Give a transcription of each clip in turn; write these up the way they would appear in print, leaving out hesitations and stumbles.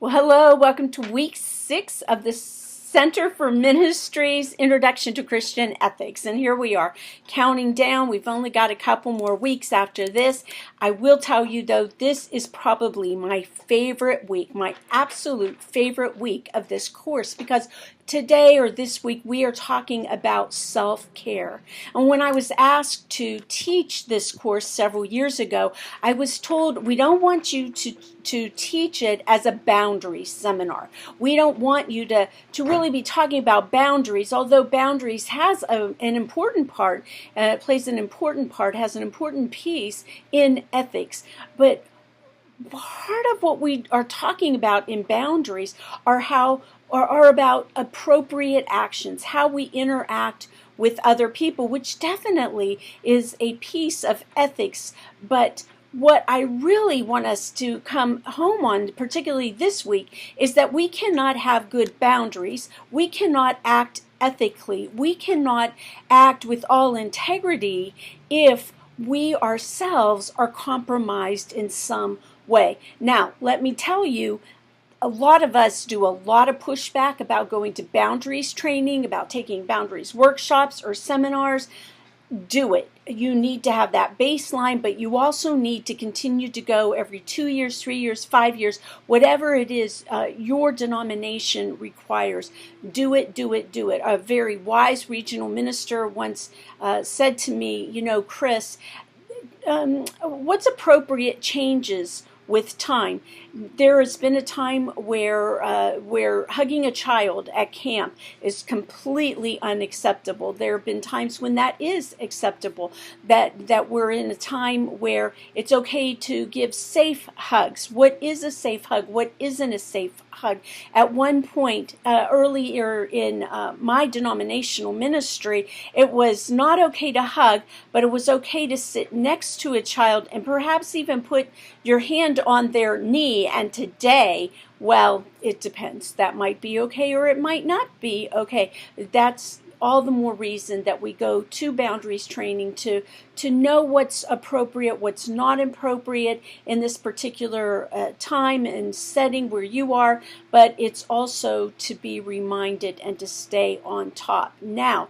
Well, hello, welcome to week 6 of the Center for Ministry's Introduction to Christian Ethics. And here we are, counting down. We've only got a couple more weeks after this. I will tell you, though, this is probably my favorite week, my absolute favorite week of this course, because today or this week we are talking about self-care. And when I was asked to teach this course several years ago, I was told we don't want you to teach it as a boundary seminar. We don't want you to really be talking about boundaries, although boundaries has an important part, plays an important part, has an important piece in ethics. But part of what we are talking about in boundaries are about appropriate actions, how we interact with other people, which definitely is a piece of ethics. But what I really want us to come home on, particularly this week, is that we cannot have good boundaries. We cannot act ethically. We cannot act with all integrity if we ourselves are compromised in some way. Now, let me tell you, a lot of us do a lot of pushback about going to boundaries training, about taking boundaries workshops or seminars. Do it. You need to have that baseline, but you also need to continue to go every 2 years, 3 years, 5 years, whatever it is your denomination requires. Do it, do it, do it. A very wise regional minister once said to me, Chris, what's appropriate changes with time? There has been a time where hugging a child at camp is completely unacceptable. There have been times when that is acceptable. That we're in a time where it's okay to give safe hugs. What is a safe hug? What isn't a safe hug? At one point earlier in my denominational ministry, it was not okay to hug, but it was okay to sit next to a child and perhaps even put your hand on their knee. And today, well, it depends. That might be okay or it might not be okay. That's all the more reason that we go to boundaries training to know what's appropriate, what's not appropriate in this particular time and setting where you are, but it's also to be reminded and to stay on top. Now,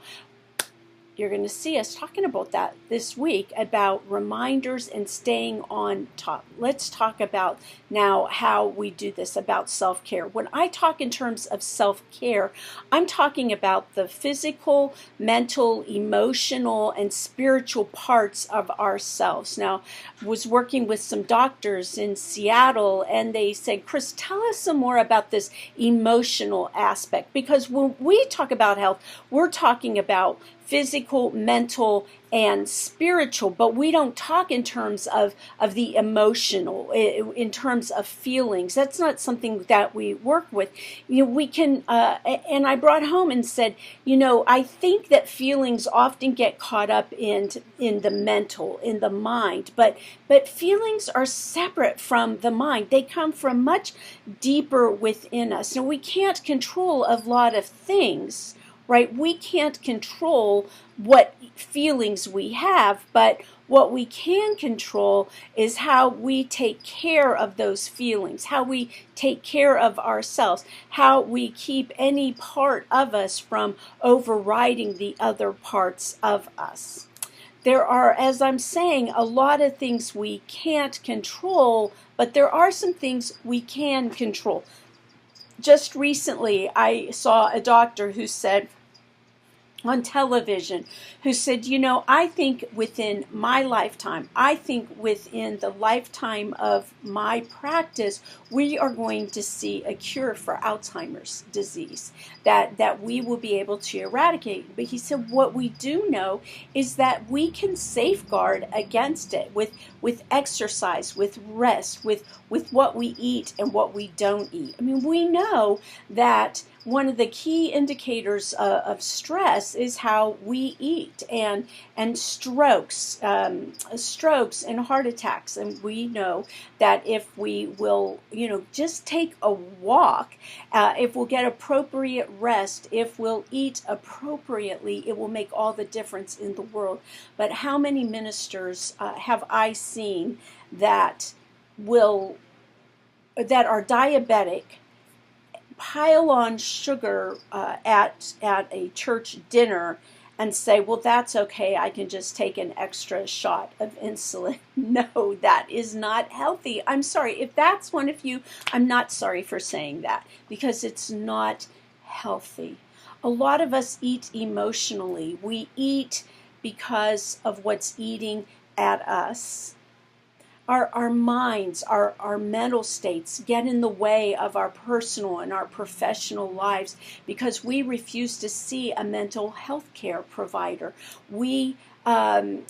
you're going to see us talking about that this week, about reminders and staying on top. Let's talk about now how we do this, about self-care. When I talk in terms of self-care, I'm talking about the physical, mental, emotional, and spiritual parts of ourselves. Now, I was working with some doctors in Seattle, and they said, Chris, tell us some more about this emotional aspect, because when we talk about health, we're talking about physical, mental, and spiritual, but we don't talk in terms of the emotional, in terms of feelings. That's not something that we work with. We can, and I brought home and said, I think that feelings often get caught up in the mental, in the mind, but feelings are separate from the mind. They come from much deeper within us. Now, we can't control a lot of things, right? We can't control what feelings we have, but what we can control is how we take care of those feelings, how we take care of ourselves, how we keep any part of us from overriding the other parts of us. There are, as I'm saying, a lot of things we can't control, but there are some things we can control. Just recently, I saw a doctor who said on television, who said, I think within my lifetime, I think within the lifetime of my practice, we are going to see a cure for Alzheimer's disease, that we will be able to eradicate. But he said, what we do know is that we can safeguard against it with exercise, with rest, with what we eat and what we don't eat. I mean, we know that one of the key indicators of stress is how we eat, and strokes and heart attacks. And we know that if we will, just take a walk, if we'll get appropriate rest, if we'll eat appropriately, it will make all the difference in the world. But how many ministers have I seen that are diabetic, pile on sugar at a church dinner and say, well, that's okay, I can just take an extra shot of insulin. No, that is not healthy. I'm sorry. If that's one of you, I'm not sorry for saying that, because it's not healthy. A lot of us eat emotionally. We eat because of what's eating at us. Our minds, our mental states get in the way of our personal and our professional lives because we refuse to see a mental health care provider. We, again,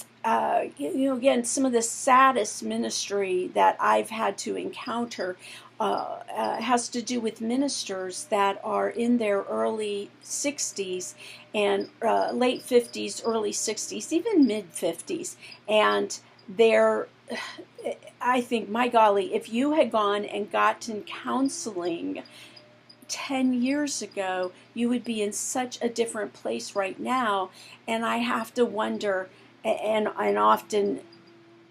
some of the saddest ministry that I've had to encounter has to do with ministers that are in their early 60s and late 50s, early 60s, even mid 50s, and they're, I think, my golly, if you had gone and gotten counseling 10 years ago, you would be in such a different place right now. And I have to wonder, and often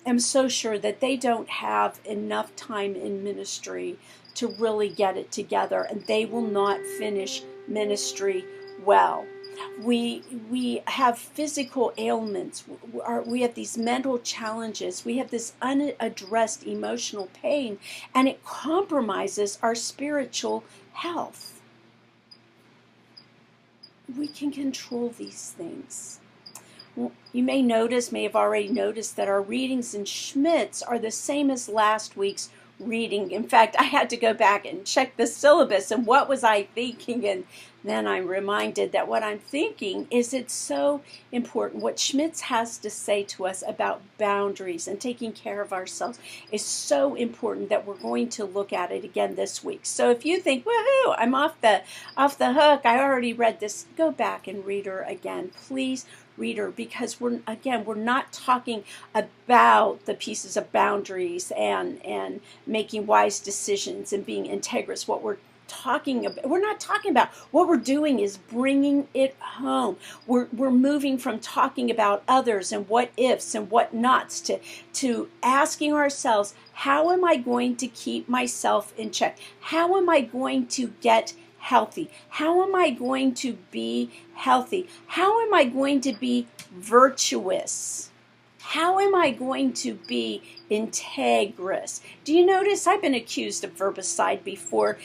am so sure that they don't have enough time in ministry to really get it together, and they will not finish ministry well. We have physical ailments. We have these mental challenges. We have this unaddressed emotional pain, and it compromises our spiritual health. We can control these things. Well, you may have already noticed that our readings in Schmidt's are the same as last week's reading. In fact, I had to go back and check the syllabus and what was I thinking, and then I'm reminded that what I'm thinking is it's so important. What Schmidt's has to say to us about boundaries and taking care of ourselves is so important that we're going to look at it again this week. So if you think, woohoo, I'm off the hook, I already read this, go back and read her again. Please read her, because we're not talking about the pieces of boundaries and making wise decisions and being integrous. What we're not talking about. What we're doing is bringing it home. We're moving from talking about others and what ifs and what nots to asking ourselves, how am I going to keep myself in check? How am I going to get healthy? How am I going to be healthy? How am I going to be virtuous? How am I going to be integrous? Do you notice I've been accused of verbicide before?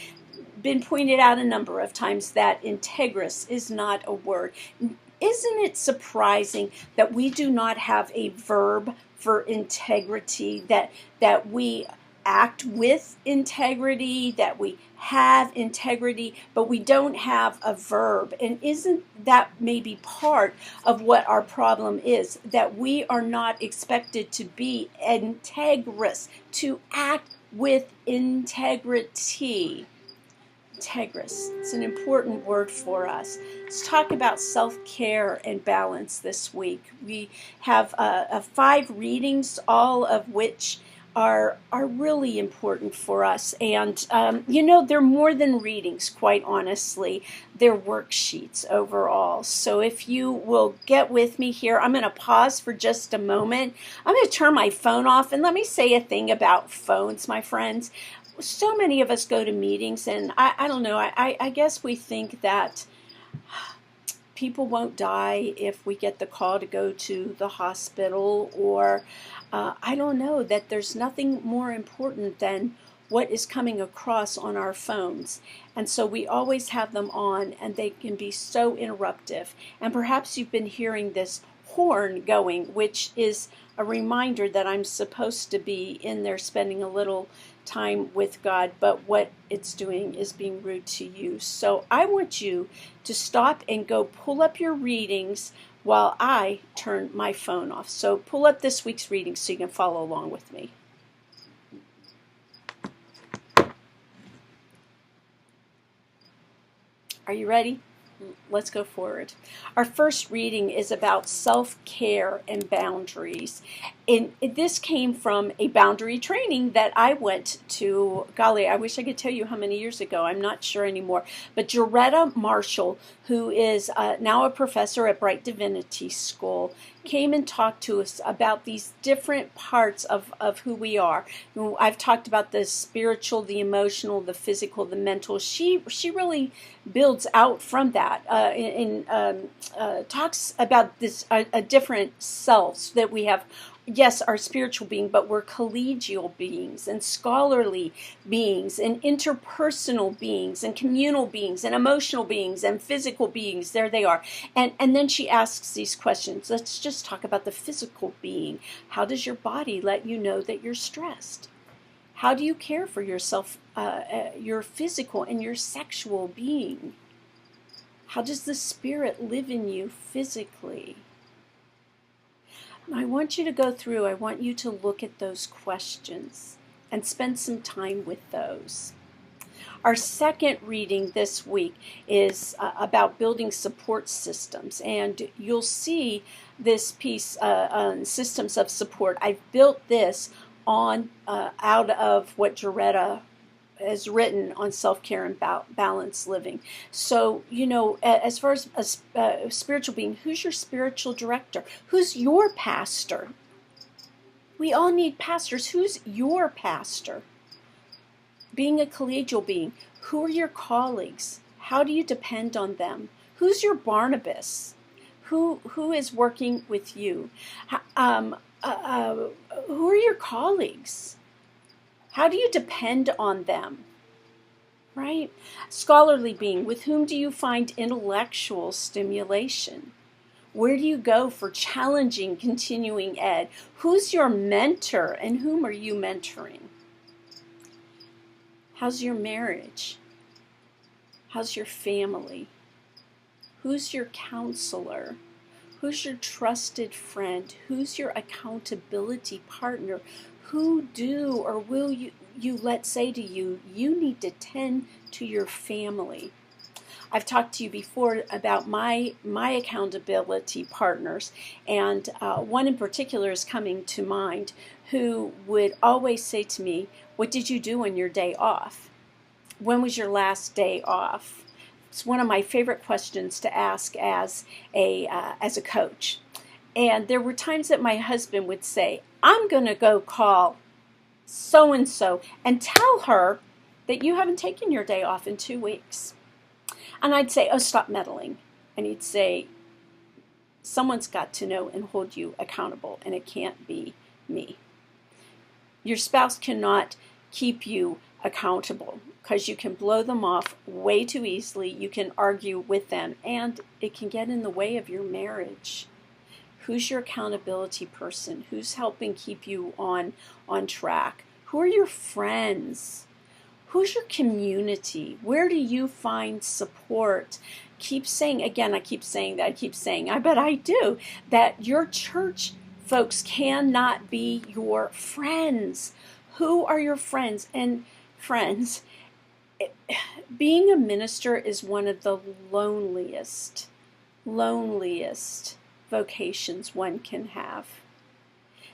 Been pointed out a number of times that integrous is not a word. Isn't it surprising that we do not have a verb for integrity, that we act with integrity, that we have integrity, but we don't have a verb? And isn't that maybe part of what our problem is, that we are not expected to be integrous, to act with integrity? Integrous. It's an important word for us. Let's talk about self-care and balance this week. We have 5 readings, all of which are really important for us. And, they're more than readings, quite honestly. They're worksheets overall. So if you will get with me here, I'm going to pause for just a moment. I'm going to turn my phone off, and let me say a thing about phones, my friends. So many of us go to meetings, and I don't know, I guess we think that people won't die if we get the call to go to the hospital, or I don't know, that there's nothing more important than what is coming across on our phones. And so we always have them on, and they can be so interruptive. And perhaps you've been hearing this horn going, which is a reminder that I'm supposed to be in there spending a little time with God, but what it's doing is being rude to you. So I want you to stop and go pull up your readings while I turn my phone off. So pull up this week's readings so you can follow along with me. Are you ready? let's go forward. Our first reading is about self-care and boundaries. And this came from a boundary training that I went to. Golly, I wish I could tell you how many years ago. I'm not sure anymore. But Joretta Marshall, who is now a professor at Bright Divinity School, came and talked to us about these different parts of who we are. I've talked about the spiritual, the emotional, the physical, the mental. She really builds out from that and talks about this a different selves that we have. Yes, our spiritual being, but we're collegial beings and scholarly beings and interpersonal beings and communal beings and emotional beings and physical beings. There they are. And then she asks these questions. Let's just talk about the physical being. How does your body let you know that you're stressed? How do you care for yourself, your physical and your sexual being? How does the spirit live in you physically? I want you to go through, I want you to look at those questions and spend some time with those. Our second reading this week is about building support systems, and you'll see this piece on systems of support. I've built this on out of what Joretta has written on self-care and balanced living. So, as far as a spiritual being, who's your spiritual director? Who's your pastor? We all need pastors. Who's your pastor? Being a collegial being, who are your colleagues? How do you depend on them? Who's your Barnabas? Who is working with you? Who are your colleagues? How do you depend on them? Right? Scholarly being, with whom do you find intellectual stimulation? Where do you go for challenging continuing ed? Who's your mentor and whom are you mentoring? How's your marriage? How's your family? Who's your counselor? Who's your trusted friend? Who's your accountability partner? Who do or will you let say to you, you need to tend to your family? I've talked to you before about my accountability partners, and one in particular is coming to mind who would always say to me, what did you do on your day off? When was your last day off? It's one of my favorite questions to ask as a coach. And there were times that my husband would say, I'm going to go call so-and-so and tell her that you haven't taken your day off in 2 weeks. And I'd say, oh, stop meddling. And he'd say, someone's got to know and hold you accountable, and it can't be me. Your spouse cannot keep you accountable because you can blow them off way too easily. You can argue with them, and it can get in the way of your marriage. Who's your accountability person? Who's helping keep you on track? Who are your friends? Who's your community? Where do you find support? Keep saying, again, I keep saying, I bet I do, that your church folks cannot be your friends. Who are your friends? And friends, being a minister is one of the loneliest vocations one can have.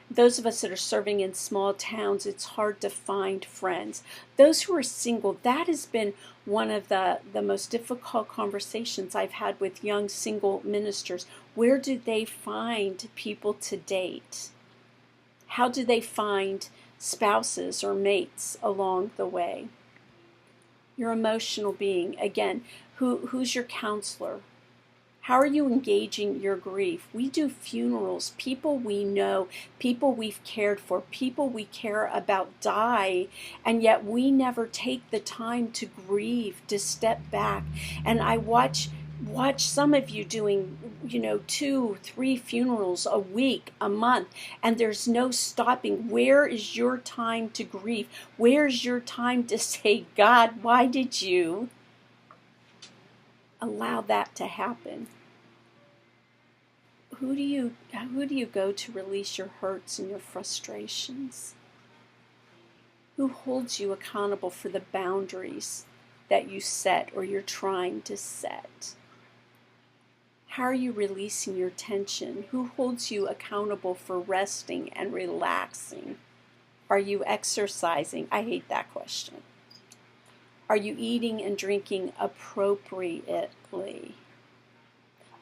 Those of us that are serving in small towns, it's hard to find friends. Those who are single, that has been one of the most difficult conversations I've had with young single ministers. Where do they find people to date? How do they find spouses or mates along the way? Your emotional being, again, who's your counselor? How are you engaging your grief? We do funerals. People we know, people we've cared for, people we care about die, and yet we never take the time to grieve, to step back. And I watch some of you doing, 2, 3 funerals a week, a month, and there's no stopping. Where is your time to grieve? Where's your time to say, God, why did you allow that to happen? Who do you go to release your hurts and your frustrations? Who holds you accountable for the boundaries that you set or you're trying to set? How are you releasing your tension? Who holds you accountable for resting and relaxing? Are you exercising? I hate that question. Are you eating and drinking appropriately?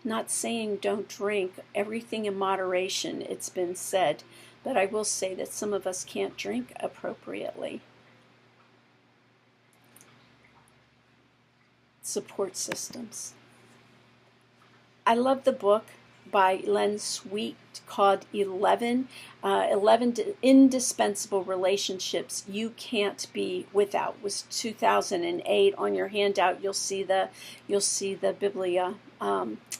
Not saying don't drink, everything in moderation, it's been said, but I will say that some of us can't drink appropriately. Support systems. I love the book by Len Sweet called 11 Indispensable Relationships You Can't Be Without. It was 2008. On your handout you'll see the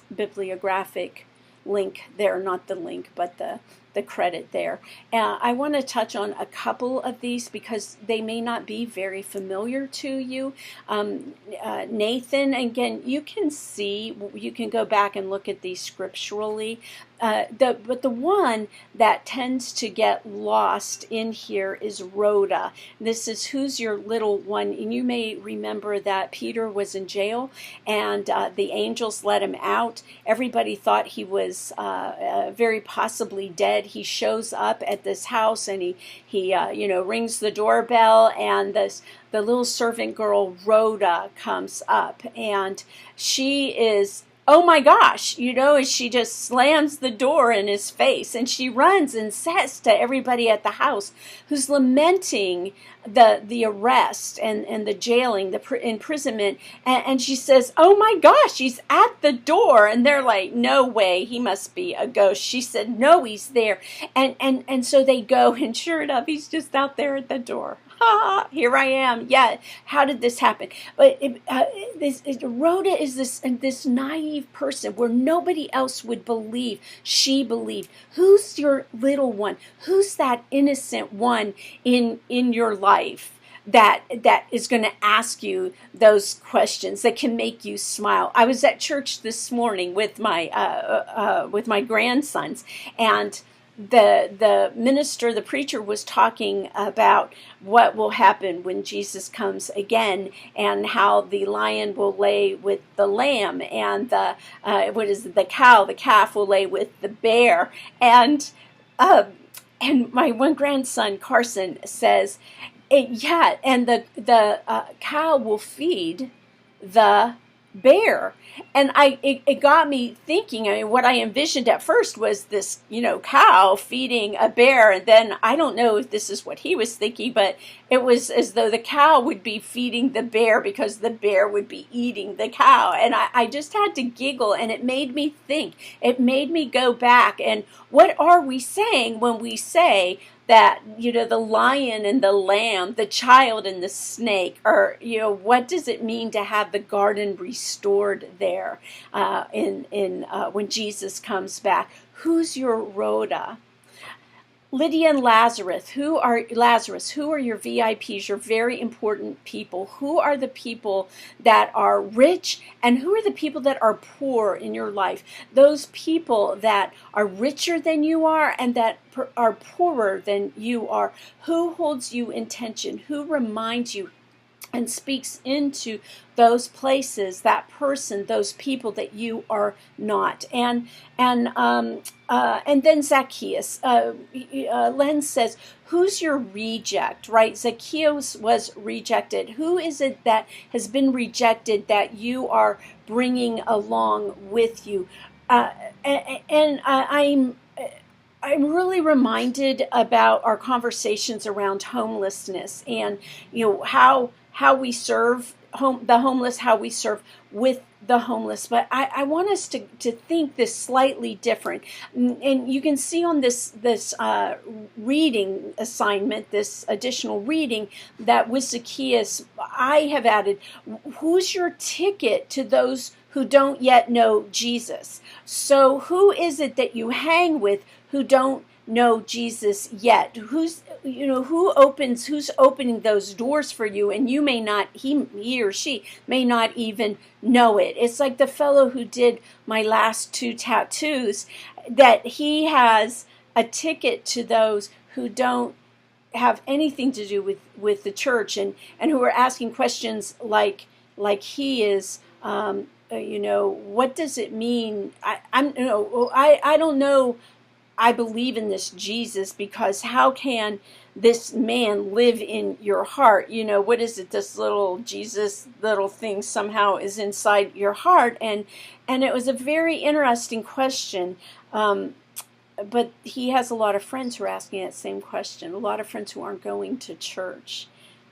bibliographic link there, not the link but the credit there. I want to touch on a couple of these because they may not be very familiar to you. Nathan, again, you can go back and look at these scripturally. But the one that tends to get lost in here is Rhoda. This is who's your little one. And you may remember that Peter was in jail and the angels let him out. Everybody thought he was very possibly dead. He shows up at this house and he rings the doorbell, and the little servant girl Rhoda comes up, and she is, oh my gosh, and she just slams the door in his face, and she runs and says to everybody at the house who's lamenting the arrest and the jailing, the imprisonment, and she says, oh my gosh, he's at the door, and they're like, no way, he must be a ghost. She said, no, he's there, and so they go, and sure enough, he's just out there at the door. Here I am. Yeah, how did this happen? But Rhoda is this naive person where nobody else would believe. She believed. Who's your little one? Who's that innocent one in your life that is going to ask you those questions that can make you smile? I was at church this morning with my grandsons, and the minister, the preacher, was talking about what will happen when Jesus comes again, and how the lion will lay with the lamb, and the calf will lay with the bear, and my one grandson Carson says, yeah, and the cow will feed the bear. And it got me thinking. I mean, what I envisioned at first was this, cow feeding a bear, and then I don't know if this is what he was thinking, but it was as though the cow would be feeding the bear because the bear would be eating the cow. And I just had to giggle, and it made me think. It made me go back, and what are we saying when we say that, the lion and the lamb, the child and the snake, or, what does it mean to have the garden restored there when Jesus comes back? Who's your Rhoda? Lydia and Lazarus, who are your VIPs, your very important people? Who are the people that are rich, and who are the people that are poor in your life? Those people that are richer than you are and that are poorer than you are. Who holds you in tension? Who reminds you and speaks into those places, that person, those people that you are not? And then Zacchaeus. Len says, who's your reject, right? Zacchaeus was rejected. Who is it that has been rejected that you are bringing along with you? I'm really reminded about our conversations around homelessness, and how we serve the homeless, how we serve with the homeless. But I want us to think this slightly different. And you can see on this reading assignment, this additional reading, that with Zacchaeus, I have added, who's your ticket to those who don't yet know Jesus? So who is it that you hang with who don't know Jesus yet? Who's opening those doors for you, and you may not, he or she may not even know it. It's like the fellow who did my last 2 tattoos, that he has a ticket to those who don't have anything to do with the church, and who are asking questions like he is, what does it mean? I don't know. I believe in this Jesus, because how can this man live in your heart? What is it? This little Jesus little thing somehow is inside your heart. And it was a very interesting question. But he has a lot of friends who are asking that same question. A lot of friends who aren't going to church.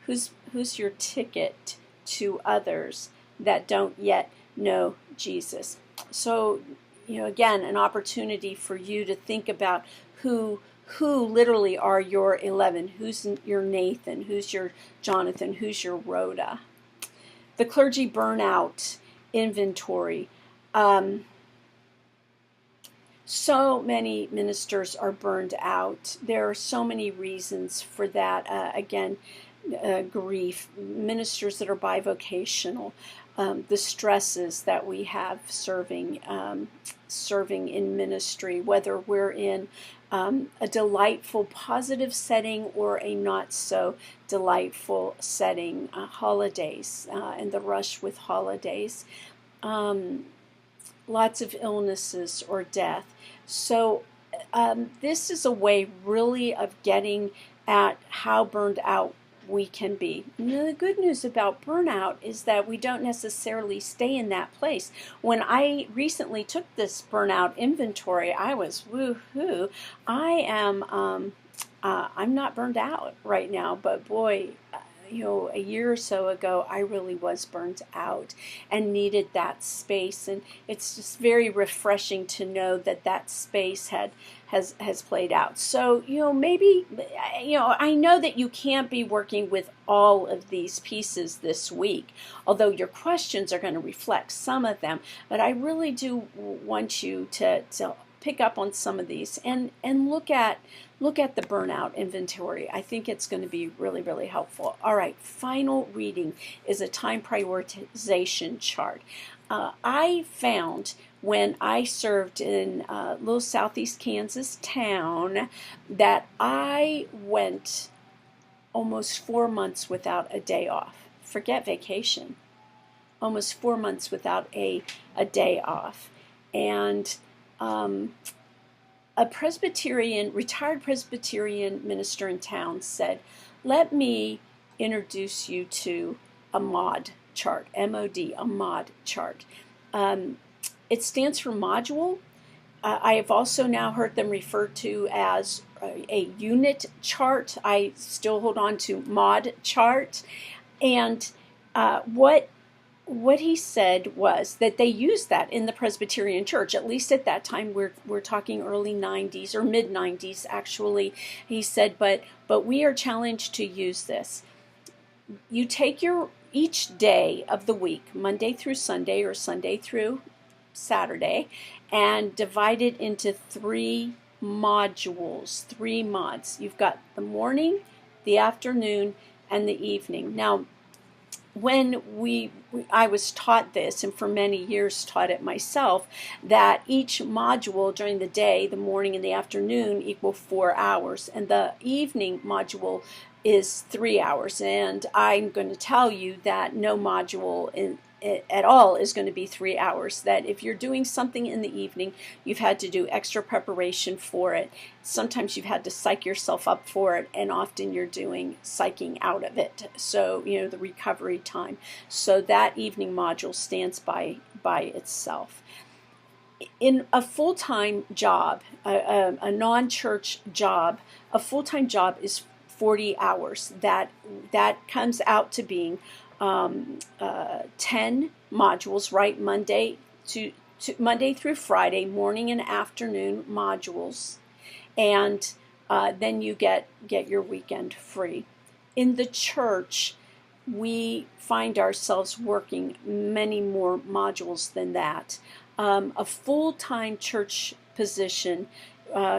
Who's your ticket to others that don't yet know Jesus? So, again, an opportunity for you to think about who literally are your 11. Who's your Nathan? Who's your Jonathan? Who's your Rhoda? The clergy burnout inventory. So many ministers are burned out. There are so many reasons for that. Grief, ministers that are bivocational, the stresses that we have serving in ministry, whether we're in a delightful, positive setting or a not so delightful setting, holidays and the rush with holidays. Lots of illnesses or death. So this is a way really of getting at how burned out we can be. The good news about burnout is that we don't necessarily stay in that place. When I recently took this burnout inventory, I was woohoo. I'm not burned out right now, but boy, a year or so ago, I really was burnt out and needed that space. And it's just very refreshing to know that space has played out. So, maybe, I know that you can't be working with all of these pieces this week, although your questions are going to reflect some of them. But I really do want you to pick up on some of these and look at the burnout inventory. I think it's going to be really, really helpful. All right, final reading is a time prioritization chart. I found when I served in a little southeast Kansas town that I went almost 4 months without a day off. Forget vacation. Almost 4 months without a day off. And a retired Presbyterian minister in town said, let me introduce you to a MOD chart, M-O-D, a MOD chart. It stands for module. I have also now heard them referred to as a unit chart. I still hold on to MOD chart. And what he said was that they used that in the Presbyterian Church, at least at that time. We're talking early 90s or mid 90s actually. He said, but we are challenged to use this. You take each day of the week, Monday through Sunday or Sunday through Saturday, and divide it into 3 modules, 3 mods. You've got the morning, the afternoon, and the evening. Now, when I was taught this, and for many years taught it myself, that each module during the day, the morning and the afternoon, equal 4 hours, and the evening module is 3 hours. And I'm going to tell you that no module at all is going to be 3 hours. That if you're doing something in the evening, you've had to do extra preparation for it. Sometimes you've had to psych yourself up for it, and often you're doing psyching out of it. So, the recovery time. So that evening module stands by itself. In a full-time job, a non-church job, a full-time job is 40 hours. That comes out to being 10 modules, right? Monday through Friday, morning and afternoon modules, and then you get your weekend free. In the church, we find ourselves working many more modules than that. A full-time church position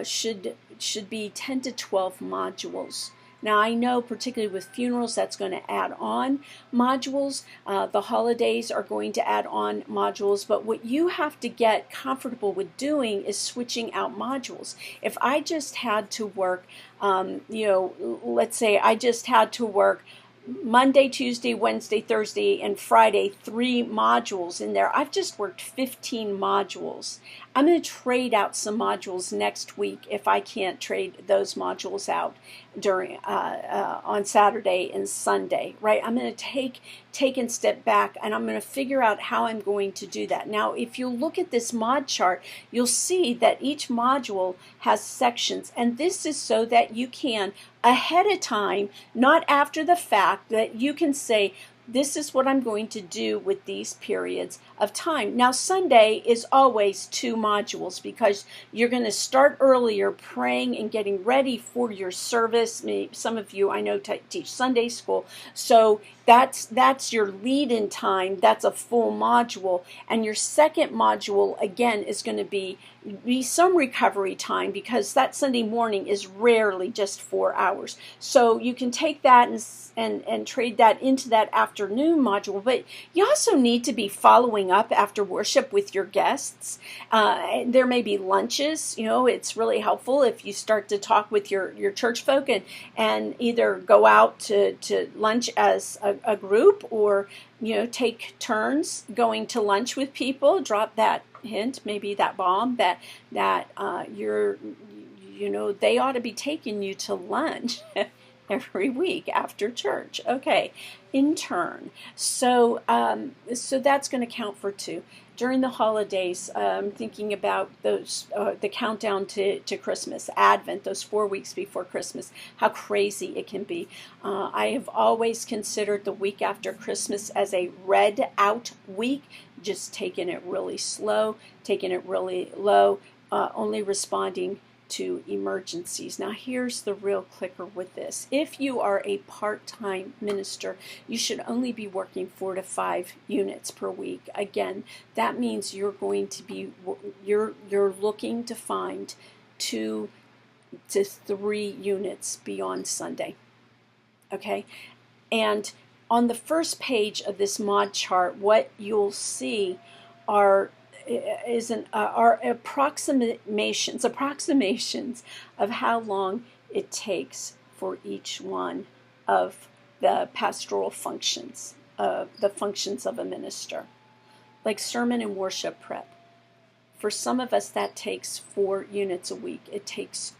should be 10 to 12 modules. Now, I know particularly with funerals that's going to add on modules. The holidays are going to add on modules. But what you have to get comfortable with doing is switching out modules. If I just had to work, let's say I just had to work Monday, Tuesday, Wednesday, Thursday, and Friday, 3 modules in there. I've just worked 15 modules. I'm going to trade out some modules next week if I can't trade those modules out during on Saturday and Sunday, right? I'm going to take and step back, and I'm going to figure out how I'm going to do that. Now, if you look at this mod chart, you'll see that each module has sections, and this is so that you can, ahead of time, not after the fact, that you can say, this is what I'm going to do with these periods of time. Now, Sunday is always 2 modules because you're going to start earlier praying and getting ready for your service. Some of you I know teach Sunday school, so that's your lead-in time. That's a full module. And your second module, again, is going to be some recovery time because that Sunday morning is rarely just 4 hours. So you can take that and trade that into that afternoon module. But you also need to be following up after worship with your guests. There may be lunches. You know, it's really helpful if you start to talk with your church folk and either go out to lunch as a group, or take turns going to lunch with people. Drop that hint, maybe that bomb that they ought to be taking you to lunch every week after church. Okay, in turn. So that's going to count for 2. During the holidays, thinking about those, the countdown to Christmas, Advent, those 4 weeks before Christmas, how crazy it can be. I have always considered the week after Christmas as a read out week, just taking it really slow, taking it really low, only responding to emergencies. Now, here's the real clicker with this. If you are a part-time minister, you should only be working 4 to 5 units per week. Again, that means you're going to be, you're looking to find 2 to 3 units beyond Sunday. Okay? And on the first page of this mod chart, what you'll see are approximations of how long it takes for each one of the pastoral functions, the functions of a minister, like sermon and worship prep. For some of us, that takes 4 units a week. It takes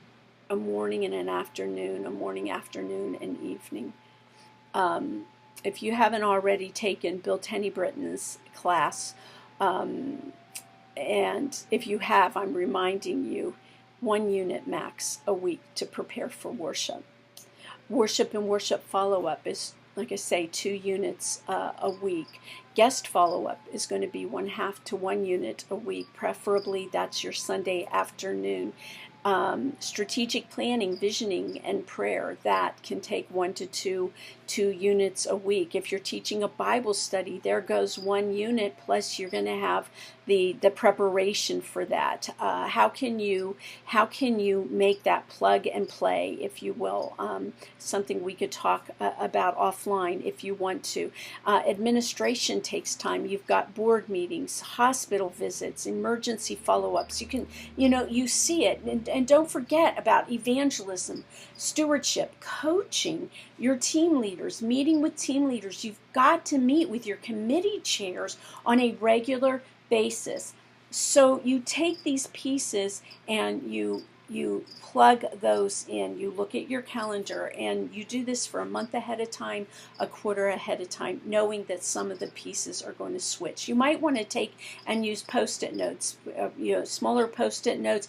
a morning and an afternoon, a morning, afternoon, and evening. If you haven't already taken Bill Tenny-Brittian's class, and if you have, I'm reminding you, 1 unit max a week to prepare for worship. Worship and worship follow-up is, like I say, 2 units a week. Guest follow-up is going to be 1/2 to 1 unit a week. Preferably, that's your Sunday afternoon. Strategic planning, visioning, and prayer, that can take 1 to 2 units a week. If you're teaching a Bible study, there goes 1 unit, plus you're going to have the preparation for that. How can you make that plug and play, if you will? Something we could talk about offline if you want to. Administration takes time. You've got board meetings, hospital visits, emergency follow-ups. You see it. And don't forget about evangelism, stewardship, coaching, your team leaders, meeting with team leaders. You've got to meet with your committee chairs on a regular basis. So you take these pieces and you plug those in. You look at your calendar, and you do this for a month ahead of time, a quarter ahead of time, knowing that some of the pieces are going to switch. You might want to take and use Post-it notes, smaller Post-it notes.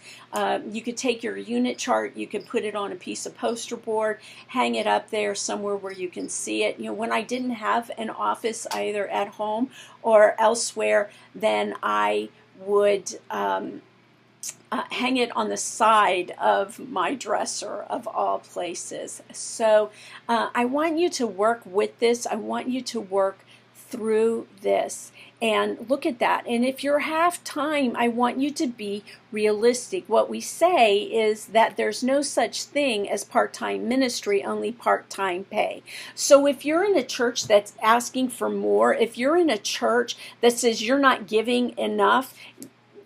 You could take your unit chart, you could put it on a piece of poster board, hang it up there somewhere where you can see it. When I didn't have an office either at home or elsewhere, then I would hang it on the side of my dresser, of all places. So I want you to work with this. I want you to work through this and look at that. And if you're half-time, I want you to be realistic. What we say is that there's no such thing as part-time ministry, only part-time pay. So if you're in a church that's asking for more, if you're in a church that says you're not giving enough,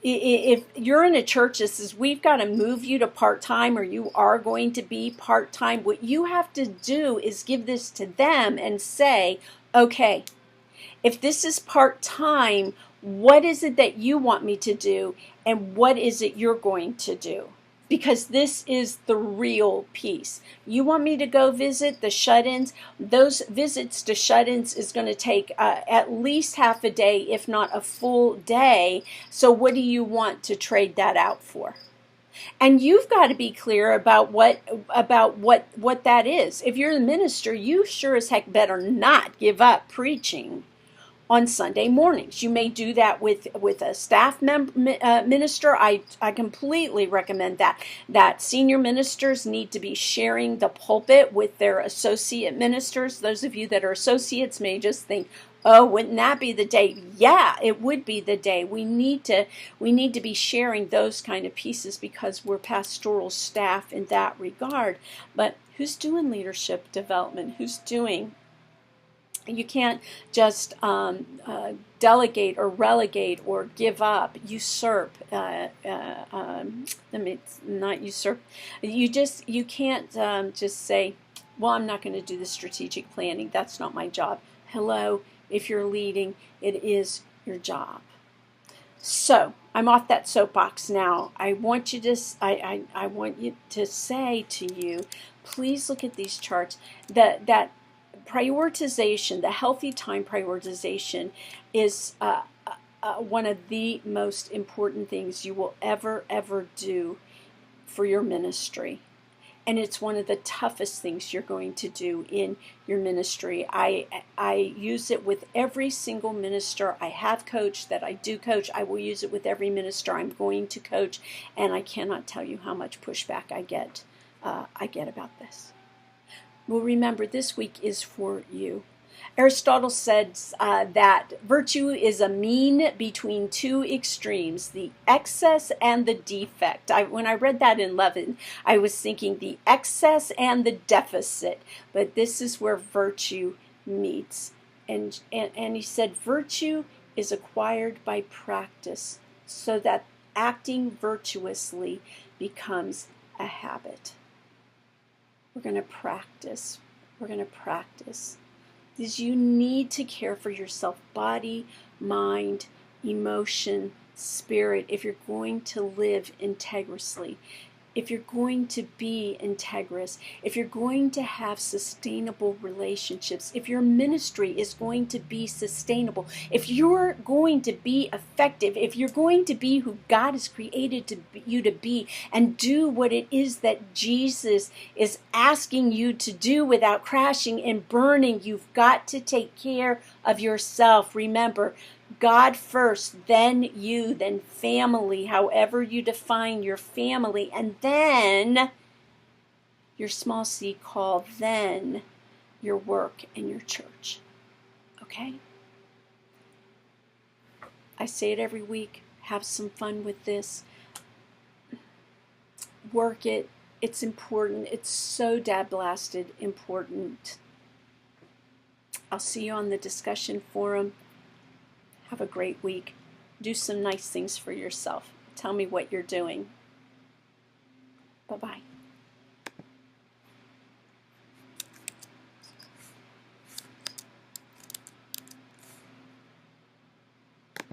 if you're in a church that says we've got to move you to part-time, or you are going to be part-time, what you have to do is give this to them and say, okay, if this is part-time, what is it that you want me to do, and what is it you're going to do? Because this is the real piece. You want me to go visit the shut-ins? Those visits to shut-ins is going to take at least half a day, if not a full day. So what do you want to trade that out for? And you've got to be clear about what that is. If you're the minister, you sure as heck better not give up preaching on Sunday mornings. You may do that with a staff minister. I completely recommend that senior ministers need to be sharing the pulpit with their associate ministers. Those of you that are associates may just think, oh, wouldn't that be the day? Yeah, it would be the day. We need to be sharing those kind of pieces because we're pastoral staff in that regard. But who's doing leadership development? Who's doing? You can't just delegate or relegate or give up, usurp. Not usurp. You can't just say, well, I'm not going to do the strategic planning. That's not my job. Hello, if you're leading, it is your job. So I'm off that soapbox now. I want you to say to you, please look at these charts. That prioritization, the healthy time prioritization, is one of the most important things you will ever do for your ministry. And it's one of the toughest things you're going to do in your ministry. I use it with every single minister I have coached, that I do coach. I will use it with every minister I'm going to coach. And I cannot tell you how much pushback I get about this. Well, remember, this week is for you. Aristotle says that virtue is a mean between two extremes, the excess and the defect. When I read that in Levin, I was thinking the excess and the deficit, but this is where virtue meets. And he said virtue is acquired by practice, so that acting virtuously becomes a habit. We're going to practice. We're going to practice. Because you need to care for yourself, body, mind, emotion, spirit, if you're going to live integrously, if you're going to be integrous, if you're going to have sustainable relationships, if your ministry is going to be sustainable, if you're going to be effective, if you're going to be who God has created you to be, and do what it is that Jesus is asking you to do without crashing and burning, you've got to take care of yourself. Remember, God first, then you, then family, however you define your family, and then your small c call, then your work and your church. Okay? I say it every week. Have some fun with this. Work it. It's important. It's so dad-blasted important. I'll see you on the discussion forum. Have a great week. Do some nice things for yourself. Tell me what you're doing. Bye-bye.